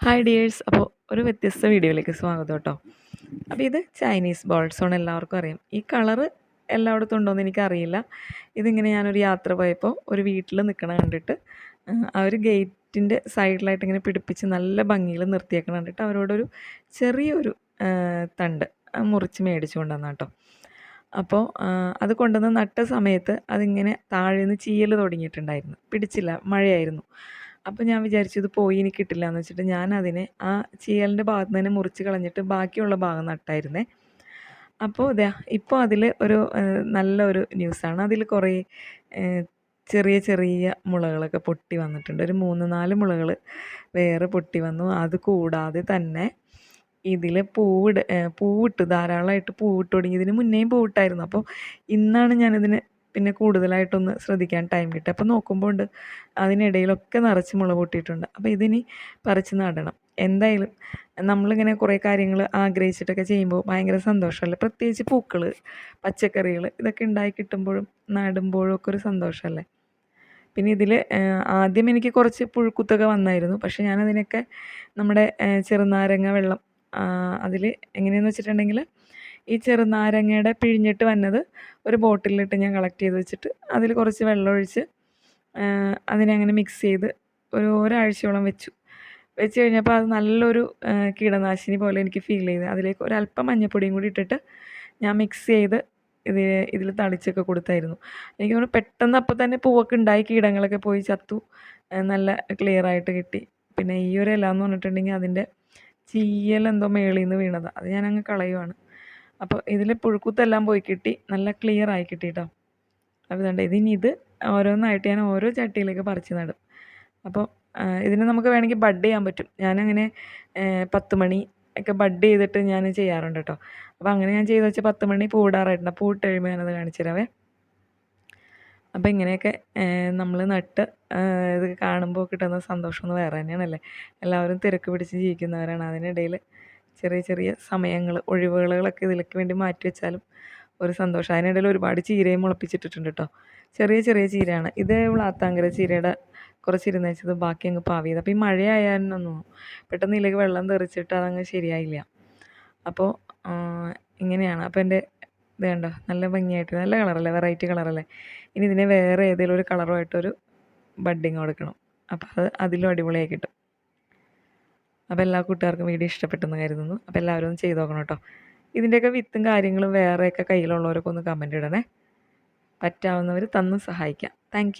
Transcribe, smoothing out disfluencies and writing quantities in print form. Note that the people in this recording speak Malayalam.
Hi dears. അപ്പോൾ ഒരു വ്യത്യസ്ത വീഡിയോയിലേക്ക് സ്വാഗതം കേട്ടോ. അപ്പോൾ ഇത് ചൈനീസ് ബോൾസോൺ എല്ലാവർക്കും അറിയാം. ഈ കളറ് എല്ലായിടത്തും ഉണ്ടോയെന്ന് എനിക്കറിയില്ല. ഇതിങ്ങനെ ഞാനൊരു യാത്ര പോയപ്പോൾ ഒരു വീട്ടിൽ നിൽക്കണ കണ്ടിട്ട് അവർ ഗേറ്റിൻ്റെ സൈഡിലായിട്ട് ഇങ്ങനെ പിടിപ്പിച്ച് നല്ല ഭംഗിയിൽ നിർത്തിയേക്കണ കണ്ടിട്ട് അവരോടൊരു ചെറിയൊരു തണ്ട് മുറിച്ച് മേടിച്ചു കൊണ്ടുവന്ന കേട്ടോ. അപ്പോൾ അത് കൊണ്ടുവന്ന് നട്ട സമയത്ത് അതിങ്ങനെ താഴെ നിന്ന് ചീയൽ തുടങ്ങിയിട്ടുണ്ടായിരുന്നു. പിടിച്ചില്ല, മഴയായിരുന്നു. അപ്പോൾ ഞാൻ വിചാരിച്ചു ഇത് പോയി ഇനി കിട്ടില്ല എന്ന് വെച്ചിട്ട് ഞാനതിനെ ആ ചീയലിൻ്റെ ഭാഗത്ത് നിന്ന് തന്നെ മുറിച്ച് കളഞ്ഞിട്ട് ബാക്കിയുള്ള ഭാഗം നട്ടായിരുന്നേ. അപ്പോൾ ഇതാ ഇപ്പോൾ അതിൽ ഒരു നല്ലൊരു ന്യൂസാണ്. അതിൽ കുറേ ചെറിയ ചെറിയ മുളകളൊക്കെ പൊട്ടി വന്നിട്ടുണ്ട്. ഒരു 3-4 മുളകൾ വേറെ പൊട്ടി വന്നു. അത് കൂടാതെ തന്നെ ഇതിൽ പൂവിട്ട് ധാരാളമായിട്ട് പൂവിട്ട് തുടങ്ങി. ഇതിന് മുന്നേയും പൂവിട്ടായിരുന്നു. അപ്പോൾ ഇന്നാണ് ഞാനിതിന് പിന്നെ കൂടുതലായിട്ടൊന്ന് ശ്രദ്ധിക്കാൻ ടൈം കിട്ടി. അപ്പോൾ നോക്കുമ്പോൾ ഉണ്ട് അതിനിടയിലൊക്കെ നിറച്ച് മുള പൊട്ടിയിട്ടുണ്ട്. അപ്പോൾ ഇതിനി പറിച്ച് നടണം. എന്തായാലും നമ്മളിങ്ങനെ കുറേ കാര്യങ്ങൾ ആഗ്രഹിച്ചിട്ടൊക്കെ ചെയ്യുമ്പോൾ ഭയങ്കര സന്തോഷമല്ലേ. പ്രത്യേകിച്ച് പൂക്കൾ, പച്ചക്കറികൾ ഇതൊക്കെ ഉണ്ടായി കിട്ടുമ്പോഴും നടുമ്പോഴും ഒക്കെ ഒരു സന്തോഷമല്ലേ. പിന്നെ ഇതിൽ ആദ്യം എനിക്ക് കുറച്ച് പുഴുക്കുത്തൊക്കെ വന്നായിരുന്നു. പക്ഷേ ഞാനതിനൊക്കെ നമ്മുടെ ചെറുനാരങ്ങ വെള്ളം അതിൽ എങ്ങനെയെന്ന് വെച്ചിട്ടുണ്ടെങ്കിൽ ഈ ചെറുനാരങ്ങയുടെ പിഴിഞ്ഞിട്ട് വന്നത് ഒരു ബോട്ടിലിട്ട് ഞാൻ കളക്ട് ചെയ്ത് വെച്ചിട്ട് അതിൽ കുറച്ച് വെള്ളമൊഴിച്ച് അതിനെ അങ്ങനെ മിക്സ് ചെയ്ത് ഒരാഴ്ചയോളം വെച്ചു കഴിഞ്ഞപ്പോൾ അത് നല്ലൊരു കീടനാശിനി പോലെ എനിക്ക് ഫീൽ ചെയ്ത് അതിലേക്ക് ഒരല്പം മഞ്ഞൾപ്പൊടിയും കൂടി ഇട്ടിട്ട് ഞാൻ മിക്സ് ചെയ്ത് ഇതിൽ തളിച്ചൊക്കെ കൊടുത്തായിരുന്നു. എനിക്ക് തോന്നുന്നു പെട്ടെന്ന് അപ്പം തന്നെ പൂവൊക്കെ ഉണ്ടായി, കീടങ്ങളൊക്കെ പോയി ചത്തു, നല്ല ക്ലിയർ ആയിട്ട് കിട്ടി. പിന്നെ ഈ ഒരു ഇല എന്ന് പറഞ്ഞിട്ടുണ്ടെങ്കിൽ അതിൻ്റെ ചീയലെന്തോ മേളിൽ നിന്ന് വീണതാണ്. അത് ഞാനങ്ങ് കളയുവാണ്. അപ്പോൾ ഇതിൽ പുഴുക്കുത്തെല്ലാം പോയി കിട്ടി, നല്ല ക്ലിയർ ആയി കിട്ടി കേട്ടോ. അപ്പോൾ ഇതുണ്ട്, ഇത് ഓരോന്നായിട്ട് ഞാൻ ഓരോ ചട്ടിയിലേക്ക് പറിച്ച് നടും. അപ്പോൾ ഇതിന് നമുക്ക് വേണമെങ്കിൽ ബഡ് ചെയ്യാൻ പറ്റും. ഞാനങ്ങനെ 10 മണി ഒക്കെ ബഡ് ചെയ്തിട്ട് ഞാൻ ചെയ്യാറുണ്ട് കേട്ടോ. അപ്പോൾ അങ്ങനെ ഞാൻ ചെയ്ത് വെച്ചാൽ 10 മണി പൂവിടാറായിട്ടുണ്ട്. പൂവിട്ട് കഴിയുമ്പോൾ ഞാനത് കാണിച്ചു തരാവേ. അപ്പോൾ ഇങ്ങനെയൊക്കെ നമ്മൾ നട്ട് ഇത് കാണുമ്പോൾ കിട്ടുന്ന സന്തോഷം ഒന്ന് വേറെ തന്നെയാണല്ലേ. എല്ലാവരും തിരക്ക് പിടിച്ച് ജീവിക്കുന്നവരാണ്. അതിനിടയിൽ ചെറിയ ചെറിയ സമയങ്ങൾ, ഒഴിവുകളൊക്കെ ഇതിലേക്ക് വേണ്ടി മാറ്റി വെച്ചാലും ഒരു സന്തോഷം. അതിനിടയിൽ ഒരുപാട് ചീരയും മുളപ്പിച്ചിട്ടിട്ടുണ്ട് കേട്ടോ. ചെറിയ ചെറിയ ചീരയാണ് ഇത്. വ്ളാത്താങ്കര ചീരയുടെ കുറച്ച് ഇരുന്ന് വെച്ചത് ബാക്കി അങ്ങ് പാവിയത്. അപ്പോൾ ഈ മഴയായാലൊന്നും പെട്ടെന്ന് ഇതിലേക്ക് വെള്ളം തെറിച്ചിട്ട് അതങ്ങ് ശരിയായില്ല. അപ്പോൾ ഇങ്ങനെയാണ്. അപ്പോൾ എൻ്റെ ഇത് കണ്ടോ, നല്ല ഭംഗിയായിട്ട് നല്ല കളറല്ലേ, വെറൈറ്റി കളറല്ലേ. ഇനി ഇതിനെ വേറെ ഏതെങ്കിലും ഒരു കളറുമായിട്ടൊരു ബഡ്ഡിങ് കൊടുക്കണം. അപ്പോൾ അത് അതിലും അടിപൊളിയായി കിട്ടും. അപ്പോൾ എല്ലാ കൂട്ടുകാർക്കും വീഡിയോ ഇഷ്ടപ്പെട്ടെന്ന് കരുതുന്നു. അപ്പോൾ എല്ലാവരും ഒന്ന് ചെയ്ത് നോക്കണം കേട്ടോ. ഇതിൻ്റെയൊക്കെ വിത്തും കാര്യങ്ങളും വേറെയൊക്കെ കയ്യിലുള്ളവരൊക്കെ ഒന്ന് കമൻറ്റ് ഇടണേ. പറ്റാവുന്നവർ തന്ന് സഹായിക്കാം. താങ്ക്